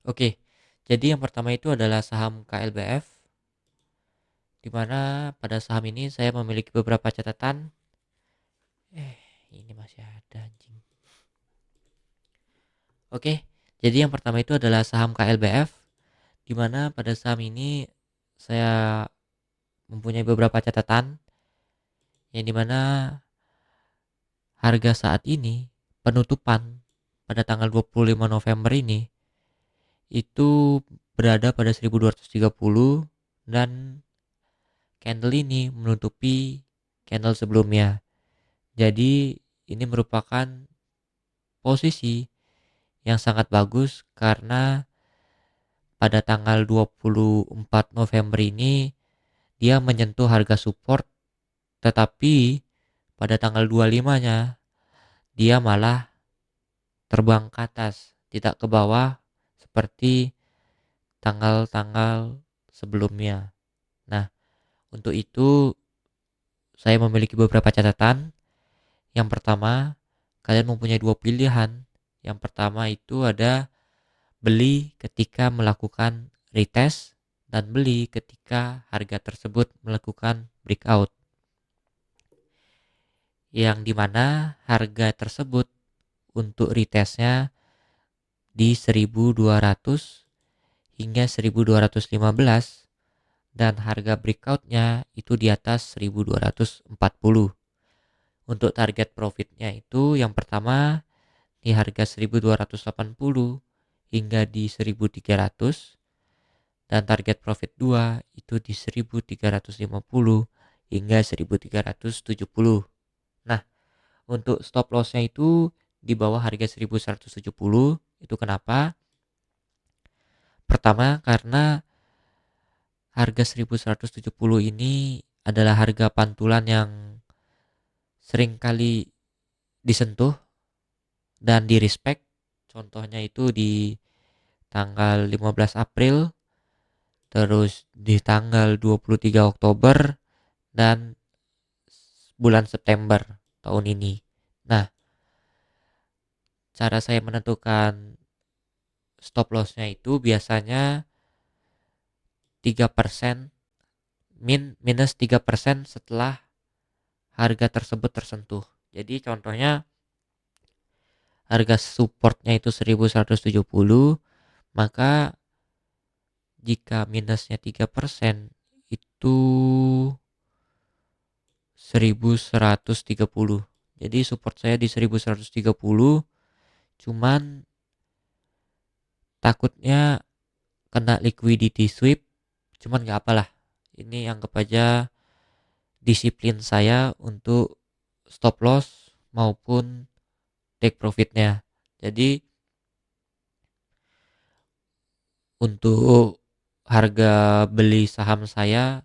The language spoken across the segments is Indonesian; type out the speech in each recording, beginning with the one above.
Oke, jadi yang pertama itu adalah saham KLBF, di mana pada saham ini saya memiliki beberapa catatan. Eh, ini masih ada anjing. Oke, jadi yang pertama itu adalah saham KLBF, di mana pada saham ini saya mempunyai beberapa catatan, yang dimana harga saat ini penutupan pada tanggal 25 November ini itu berada pada 1230 dan candle ini menutupi candle sebelumnya. Jadi ini merupakan posisi yang sangat bagus karena pada tanggal 24 November ini dia menyentuh harga support, tetapi pada tanggal 25-nya dia malah terbang ke atas, tidak ke bawah seperti tanggal-tanggal sebelumnya. Nah, untuk itu saya memiliki beberapa catatan. Yang pertama, kalian mempunyai dua pilihan. Yang pertama itu ada beli ketika melakukan retest dan beli ketika harga tersebut melakukan breakout. Yang dimana harga tersebut untuk retestnya di 1200 hingga 1215 dan harga breakoutnya itu di atas 1240. Untuk target profitnya itu yang pertama di harga 1280 hingga di 1300 dan target profit 2 itu di 1350 hingga 1370. Nah, untuk stop lossnya itu di bawah harga 1170. Itu kenapa? Pertama karena harga 1170 ini adalah harga pantulan yang sering kali disentuh dan di respect. Contohnya itu di tanggal 15 April, terus di tanggal 23 Oktober, dan bulan September tahun ini. Nah, cara saya menentukan stop lossnya itu biasanya 3% minus 3% setelah harga tersebut tersentuh. Jadi contohnya harga supportnya itu 1170, maka jika minusnya 3% itu 1130. Jadi support saya di 1130, cuman takutnya kena liquidity sweep, cuman nggak apalah. Ini anggap aja disiplin saya untuk stop loss maupun take profitnya. Jadi untuk harga beli saham saya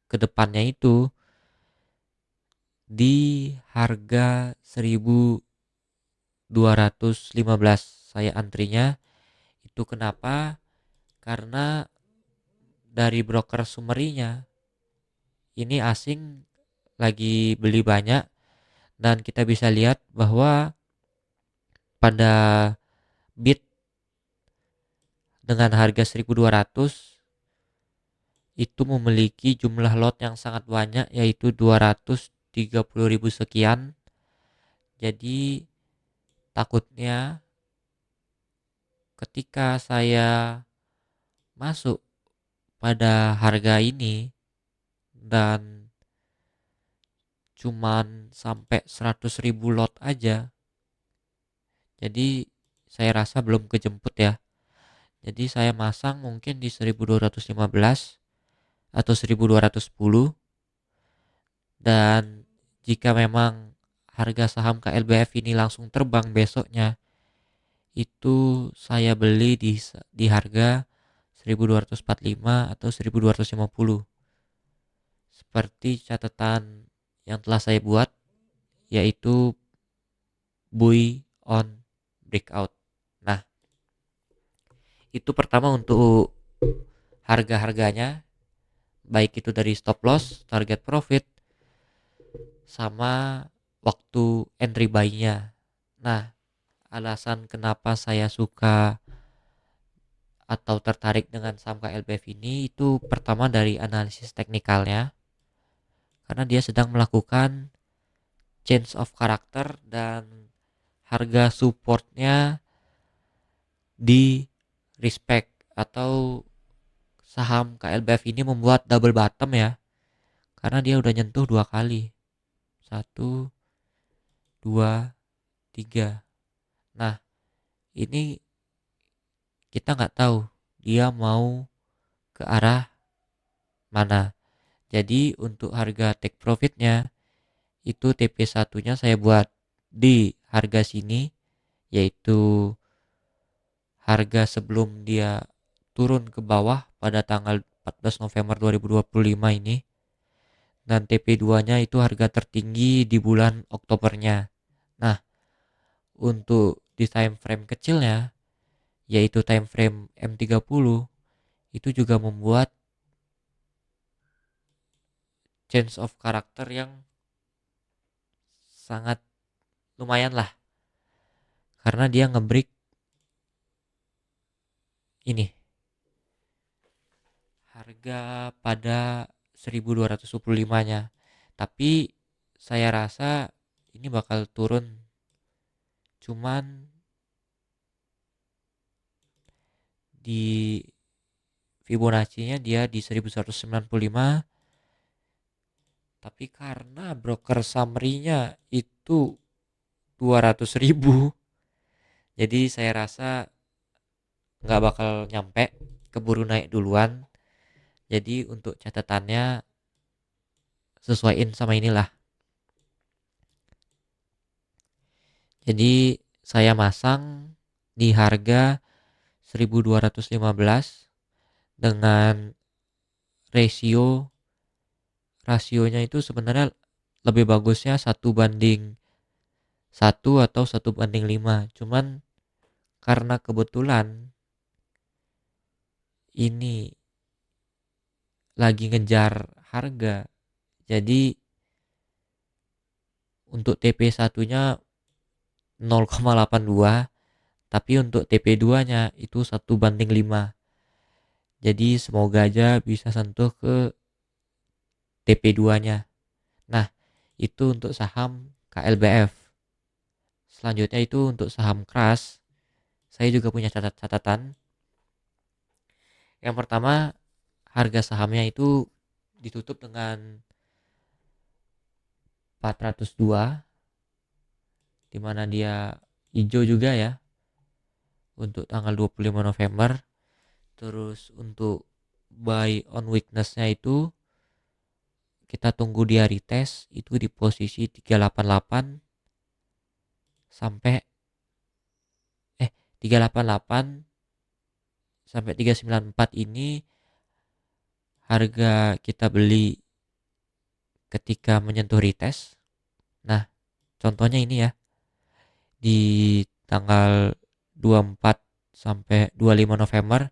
ke depannya itu di harga 1215 saya antrinya. Itu kenapa? Karena dari broker summary-nya ini asing lagi beli banyak dan kita bisa lihat bahwa pada bid dengan harga 1200 itu memiliki jumlah lot yang sangat banyak, yaitu 230.000 sekian. Jadi takutnya ketika saya masuk pada harga ini dan cuman sampai 100.000 lot aja, jadi saya rasa belum kejemput ya. Jadi saya masang mungkin di 1215 atau 1210, dan jika memang harga saham KLBF ini langsung terbang besoknya, itu saya beli di harga 1245 atau 1250. Seperti catatan yang telah saya buat, yaitu buy on breakout. Nah, itu pertama untuk harga-harganya, baik itu dari stop loss, target profit, sama waktu entry buy-nya. Nah, alasan kenapa saya suka atau tertarik dengan saham KLBF ini itu pertama dari analisis teknikalnya, karena dia sedang melakukan change of character dan harga supportnya di respect, atau saham KLBF ini membuat double bottom ya, karena dia udah nyentuh 2 kali, 1, 2, 3. Nah, ini kita nggak tahu dia mau ke arah mana. Jadi untuk harga take profitnya itu TP1-nya saya buat di harga sini, yaitu harga sebelum dia turun ke bawah pada tanggal 14 November 2025 ini, dan TP2-nya itu harga tertinggi di bulan Oktobernya. Nah, untuk di time frame kecilnya, yaitu time frame M30, itu juga membuat change of character yang sangat lumayan lah, karena dia ngebreak ini harga pada 1225-nya. Tapi saya rasa ini bakal turun, cuman di Fibonacci-nya dia di 1195, tapi karena broker summary-nya itu 200.000, jadi saya rasa nggak bakal nyampe, keburu naik duluan. Jadi untuk catatannya sesuaiin sama inilah. Jadi saya masang di harga 1215 dengan rasionya itu sebenarnya lebih bagusnya 1:1 atau 1:5. Cuman karena kebetulan ini lagi ngejar harga, jadi untuk TP1-nya 0,82, tapi untuk TP2-nya itu 1:5. Jadi semoga aja bisa sentuh ke TP2-nya. Nah, itu untuk saham KLBF. Selanjutnya itu untuk saham keras, saya juga punya catatan. Yang pertama, harga sahamnya itu ditutup dengan 402, di mana dia hijau juga ya untuk tanggal 25 November. Terus untuk buy on weakness-nya itu kita tunggu dia retest itu di posisi 388 sampai 388 sampai 394. Ini harga kita beli ketika menyentuh retest. Nah, contohnya ini ya, di tanggal 24 sampai 25 November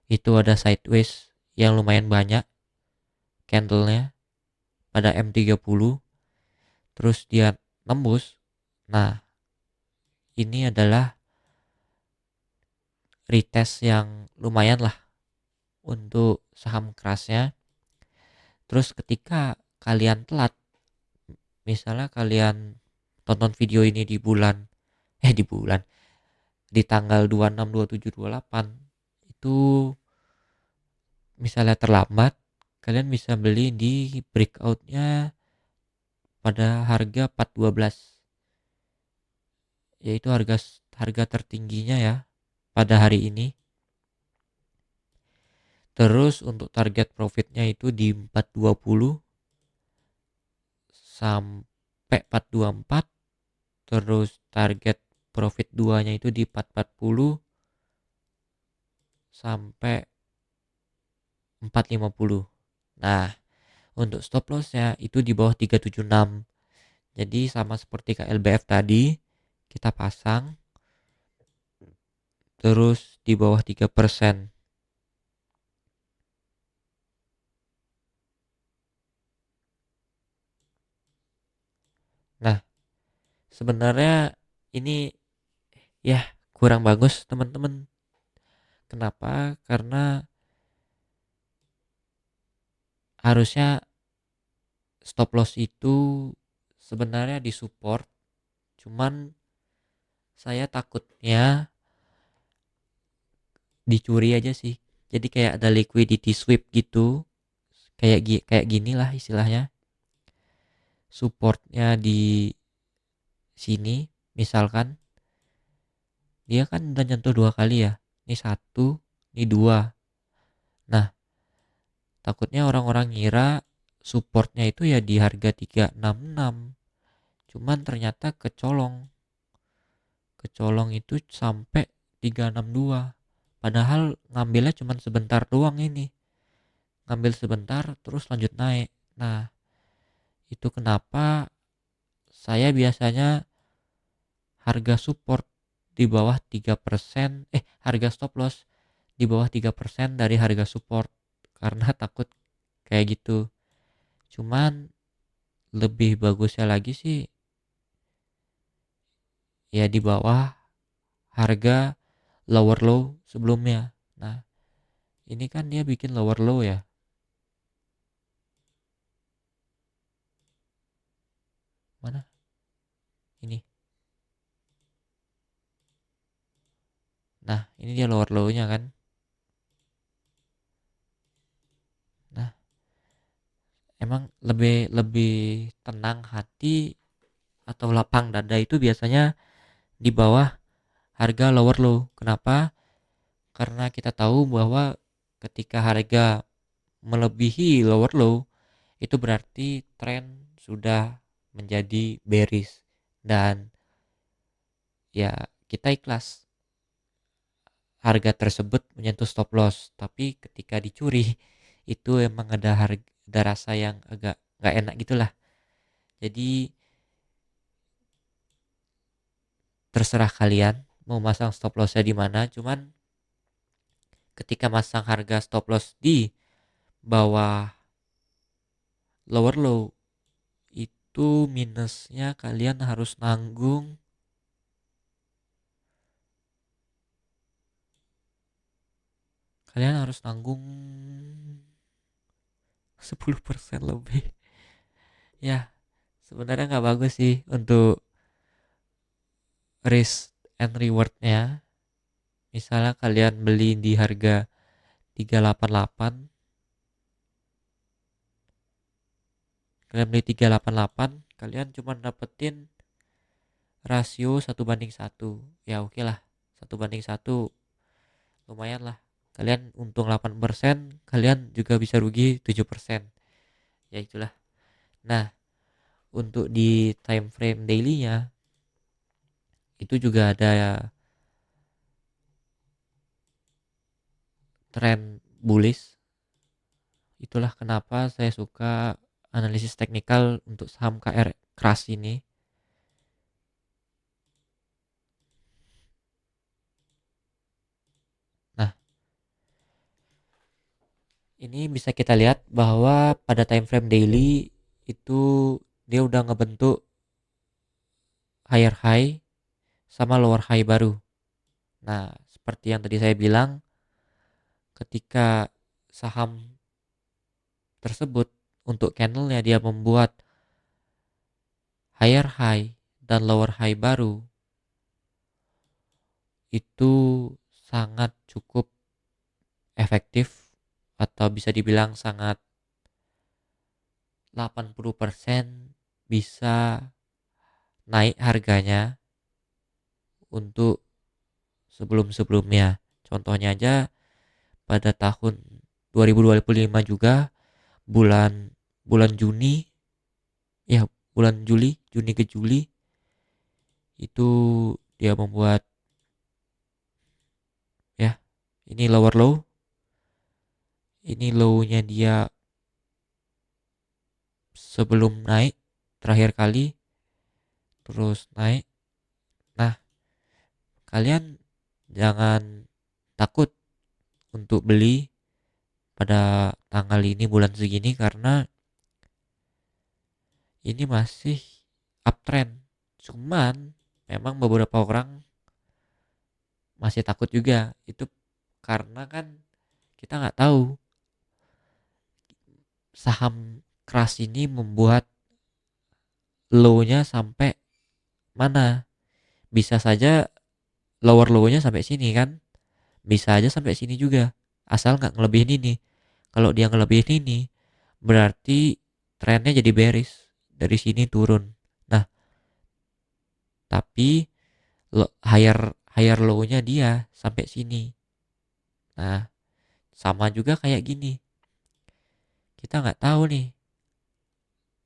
itu ada sideways yang lumayan banyak candlenya pada M30, terus dia nembus. Nah, ini adalah retest yang lumayan lah untuk saham kerasnya. Terus ketika kalian telat, misalnya kalian tonton video ini di tanggal 26, 27, 28, itu misalnya terlambat, kalian bisa beli di breakoutnya pada harga 412, yaitu harga tertingginya ya pada hari ini. Terus untuk target profitnya itu di 420 sampai 424. Terus target profit 2-nya itu di 440 sampai 450. Nah, untuk stop lossnya itu di bawah 376. Jadi sama seperti KLBF tadi, kita pasang terus di bawah 3%. Nah, sebenarnya ini ya kurang bagus teman-teman, Kenapa? Karena harusnya stop loss itu sebenarnya disupport, cuman saya takutnya dicuri aja sih. Jadi kayak ada liquidity sweep gitu, kayak gini lah istilahnya. Supportnya di sini, misalkan dia kan udah nyentuh 2 kali ya. Ini 1, ini 2. Nah, takutnya orang-orang ngira supportnya itu ya di harga 366. Cuman ternyata kecolong. Kecolong itu sampai 362. Padahal ngambilnya cuman sebentar doang ini. Ngambil sebentar terus lanjut naik. Nah, itu kenapa saya biasanya harga support di bawah 3%, harga stop loss di bawah 3% dari harga support, karena takut kayak gitu. Cuman lebih bagusnya lagi sih ya di bawah harga lower low sebelumnya. Nah, ini kan dia bikin lower low ya. Mana? Ini. Nah, ini dia lower low-nya kan. Nah, emang lebih lebih tenang hati atau lapang dada itu biasanya di bawah harga lower low. Kenapa? Karena kita tahu bahwa ketika harga melebihi lower low, itu berarti tren sudah menjadi bearish, dan ya kita ikhlas harga tersebut menyentuh stop loss. Tapi ketika dicuri itu emang ada rasa yang agak nggak enak gitulah. Jadi terserah kalian mau masang stop lossnya di mana. Cuman ketika masang harga stop loss di bawah lower low, itu minusnya kalian harus nanggung 10% lebih. Ya, sebenarnya nggak bagus sih untuk risk and rewardnya. Misalnya kalian beli di harga 388, kalian cuma dapetin rasio 1:1. Ya oke lah, 1:1 lumayan lah. Kalian untung 8%, kalian juga bisa rugi 7%. Ya itulah. Nah, untuk di time frame daily-nya itu juga ada tren bullish. Itulah kenapa saya suka analisis teknikal untuk saham KR Kras ini. Nah, ini bisa kita lihat bahwa pada time frame daily itu dia udah ngebentuk higher high sama lower high baru. Nah, seperti yang tadi saya bilang, ketika saham tersebut untuk candlenya dia membuat higher high dan lower high baru, itu sangat cukup efektif, atau bisa dibilang sangat 80% bisa naik harganya untuk sebelum-sebelumnya. Contohnya aja pada tahun 2025 juga bulan bulan Juni, ya bulan Juni ke Juli itu dia membuat, ya ini lower low, ini low-nya dia sebelum naik terakhir kali terus naik. Nah, kalian jangan takut untuk beli pada tanggal ini bulan segini, karena ini masih uptrend. Cuman memang beberapa orang masih takut juga. Itu karena kan kita nggak tahu saham keras ini membuat low-nya sampai mana. Bisa saja lower low-nya sampai sini kan, bisa aja sampai sini juga, asal nggak ngelebihin ini. Kalau dia ngelebihin ini berarti trennya jadi bearish, dari sini turun. Nah, tapi higher higher low-nya dia sampai sini. Nah, sama juga kayak gini, kita nggak tahu nih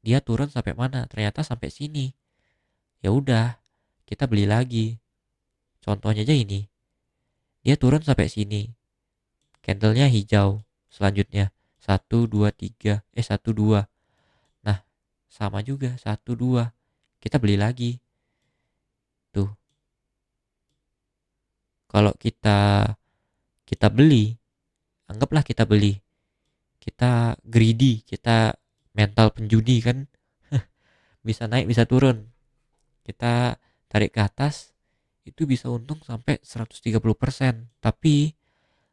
dia turun sampai mana, ternyata sampai sini. Ya udah, kita beli lagi. Contohnya aja ini, dia turun sampai sini, candlenya hijau, selanjutnya satu dua tiga, satu dua. Nah, sama juga satu dua, kita beli lagi tuh. Kalau kita beli, anggaplah kita beli, kita greedy, kita mental penjudi kan, bisa naik bisa turun, kita tarik ke atas itu bisa untung sampai 130%, tapi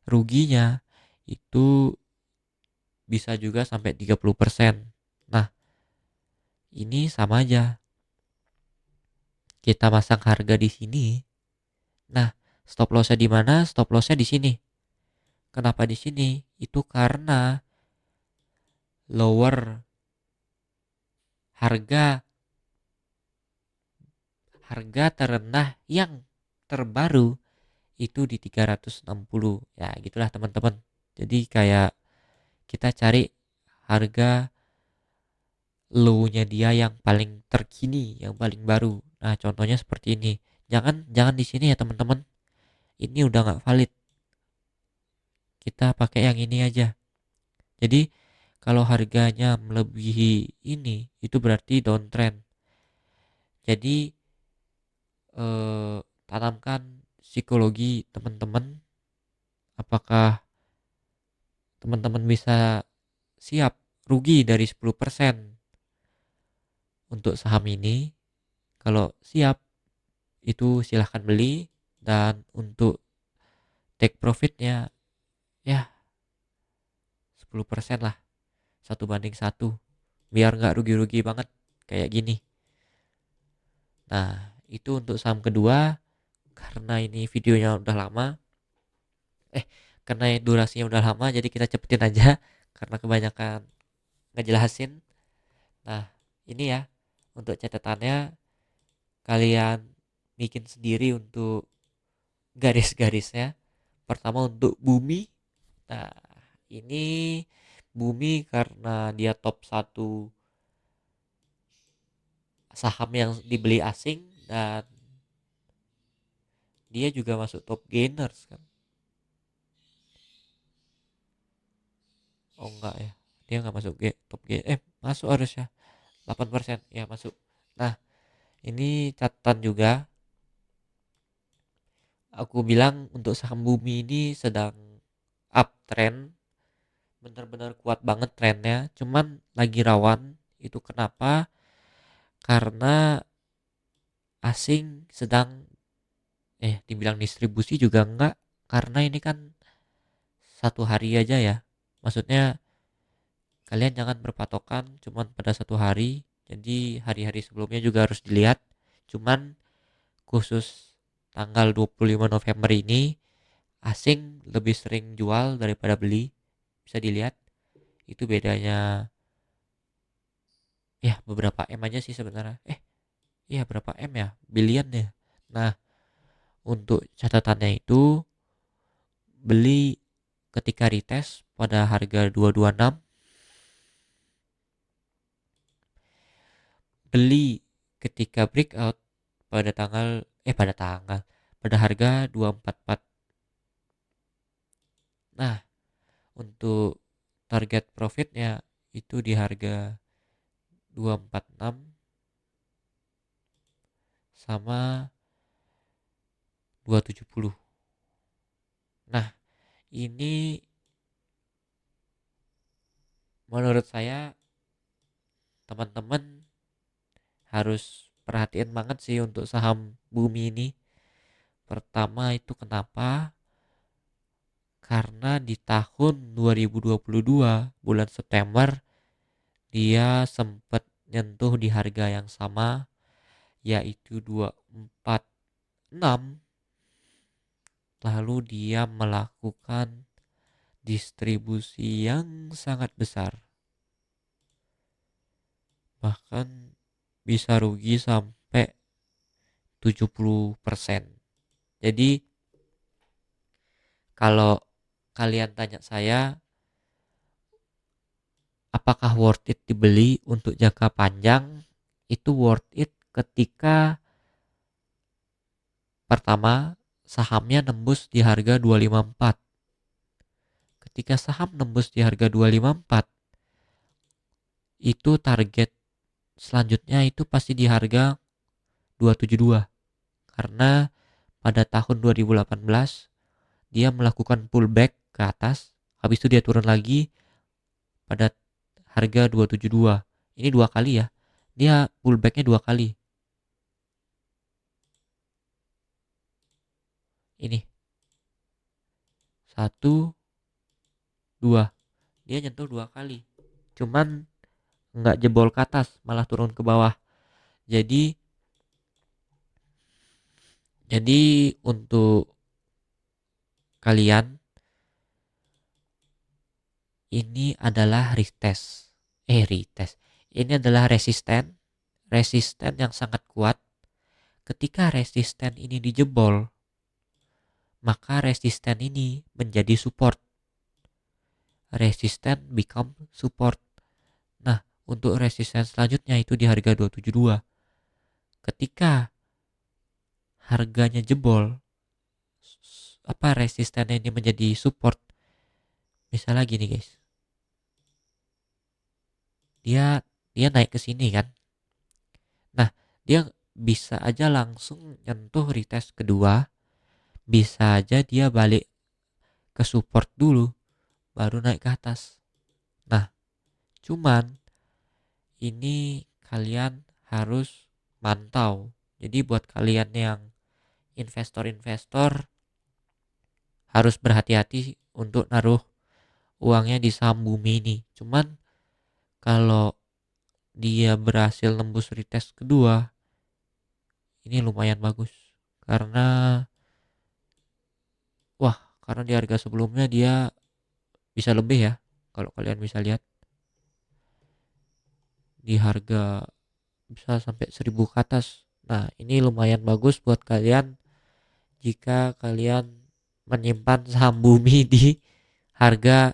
ruginya itu bisa juga sampai 30%. Nah, ini sama aja. Kita masang harga di sini. Nah, stop lossnya di mana? Stop lossnya di sini. Kenapa di sini? Itu karena lower harga harga terendah yang terbaru itu di 360. Ya, gitulah teman-teman. Jadi kayak kita cari harga low-nya dia yang paling terkini, yang paling baru. Nah, contohnya seperti ini. Jangan jangan di sini ya, teman-teman. Ini udah nggak valid. Kita pakai yang ini aja. Jadi, kalau harganya melebihi ini, itu berarti downtrend. Jadi, tanamkan psikologi teman-teman. Apakah teman-teman bisa siap rugi dari 10% untuk saham ini? Kalau siap, itu silahkan beli. Dan untuk take profitnya, ya 10% lah, 1:1, biar nggak rugi-rugi banget kayak gini. Nah, itu untuk saham kedua. Karena ini videonya udah lama, karena durasinya udah lama, jadi kita cepetin aja karena kebanyakan ngejelasin. Nah, ini ya untuk catatannya, kalian bikin sendiri untuk garis-garisnya. Pertama untuk bumi. Nah, ini bumi karena dia top 1 saham yang dibeli asing, dan dia juga masuk top gainers kan. Oh enggak ya, dia nggak masuk top masuk harusnya 8% ya, masuk. Nah, ini catatan juga, aku bilang untuk saham bumi ini sedang uptrend, benar-benar kuat banget trennya, cuman lagi rawan. Itu kenapa? Karena asing sedang dibilang distribusi juga enggak, karena ini kan satu hari aja ya. Maksudnya kalian jangan berpatokan cuman pada satu hari, jadi hari-hari sebelumnya juga harus dilihat. Cuman khusus tanggal 25 November ini asing lebih sering jual daripada beli, bisa dilihat. Itu bedanya ya beberapa M aja sih sebenarnya. Iya berapa M ya, billion ya. Nah, untuk catatannya itu, beli ketika retest pada harga 226, beli ketika breakout pada tanggal pada harga 244. Nah, untuk target profitnya itu di harga 246 sama 270. Nah, ini menurut saya teman-teman harus perhatiin banget sih untuk saham bumi ini. Pertama itu kenapa? karena di tahun 2022 bulan September dia sempat nyentuh di harga yang sama, yaitu 246. Lalu dia melakukan distribusi yang sangat besar, bahkan bisa rugi sampai 70%. Jadi kalau kalian tanya saya apakah worth it dibeli untuk jangka panjang, itu worth it ketika pertama sahamnya nembus di harga 254. Ketika saham nembus di harga 254, itu target selanjutnya itu pasti di harga 272. Karena pada tahun 2018 dia melakukan pullback ke atas, habis itu dia turun lagi pada harga 272. Ini dua kali ya. Dia pullbacknya dua kali. Ini. Satu, dua. Dia nyentuh dua kali. Cuman nggak jebol ke atas, malah turun ke bawah. Jadi untuk kalian ini adalah retest. Retest. Ini adalah resisten yang sangat kuat. Ketika resisten ini dijebol, maka resisten ini menjadi support. Resisten become support. Nah, untuk resisten selanjutnya itu di harga 272. Ketika harganya jebol, resistennya ini menjadi support. Misalnya gini guys, dia naik ke sini kan. Nah, dia bisa aja langsung nyentuh retest kedua, bisa aja dia balik ke support dulu baru naik ke atas. Nah, cuman ini kalian harus mantau. Jadi buat kalian yang investor-investor harus berhati-hati untuk naruh uangnya di saham bumi ini. Cuman kalau dia berhasil nembus retest kedua, ini lumayan bagus. Karena di harga sebelumnya dia bisa lebih ya. Kalau kalian bisa lihat di harga bisa sampai 1000 ke atas. Nah, ini lumayan bagus buat kalian jika kalian menyimpan saham bumi di harga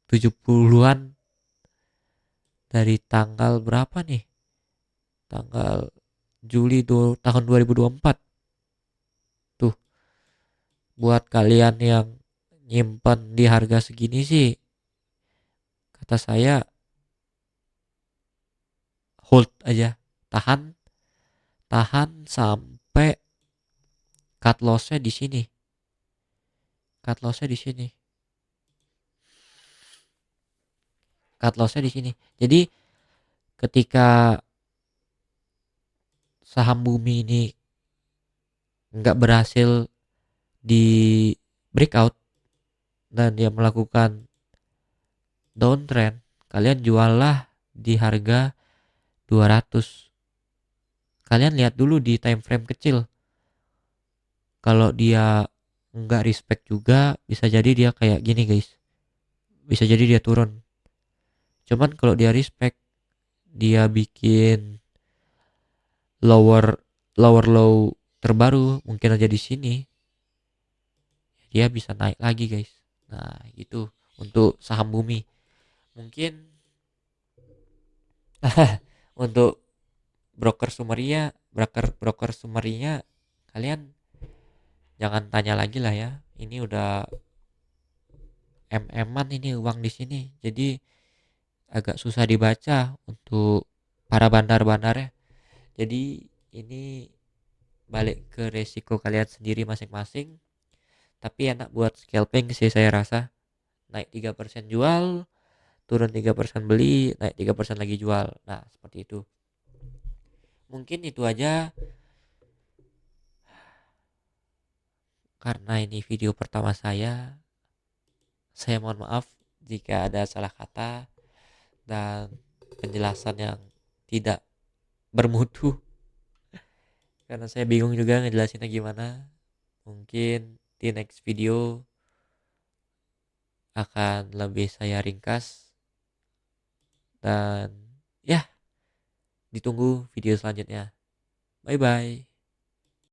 70-an dari tanggal berapa nih? Tanggal Juli tahun 2024. Tuh, buat kalian yang nyimpan di harga segini sih, kata saya hold aja, tahan sampai cut lossnya di sini. Cut lossnya di sini. Cut lossnya di sini. Jadi ketika saham bumi ini nggak berhasil di breakout dan dia melakukan downtrend, kalian juallah di harga 200. Kalian lihat dulu di time frame kecil. Kalau dia nggak respect juga, bisa jadi dia kayak gini guys. Bisa jadi dia turun. Cuman kalau dia respect, dia bikin lower low terbaru, mungkin aja di sini dia bisa naik lagi guys. Nah itu untuk saham bumi. Mungkin untuk broker sumerinya kalian jangan tanya lagi lah ya. Ini udah MM-an ini uang di sini. Jadi agak susah dibaca untuk para bandar-bandarnya. Jadi ini balik ke resiko kalian sendiri masing-masing. Tapi enak buat scalping sih saya rasa. Naik 3% jual, turun 3% beli, naik 3% lagi jual. Nah, seperti itu. Mungkin itu aja karena ini video pertama saya. Saya mohon maaf jika ada salah kata dan penjelasan yang tidak bermutu, karena saya bingung juga ngejelasinnya gimana. Mungkin di next video akan lebih saya ringkas, dan ya, ditunggu video selanjutnya. Bye bye.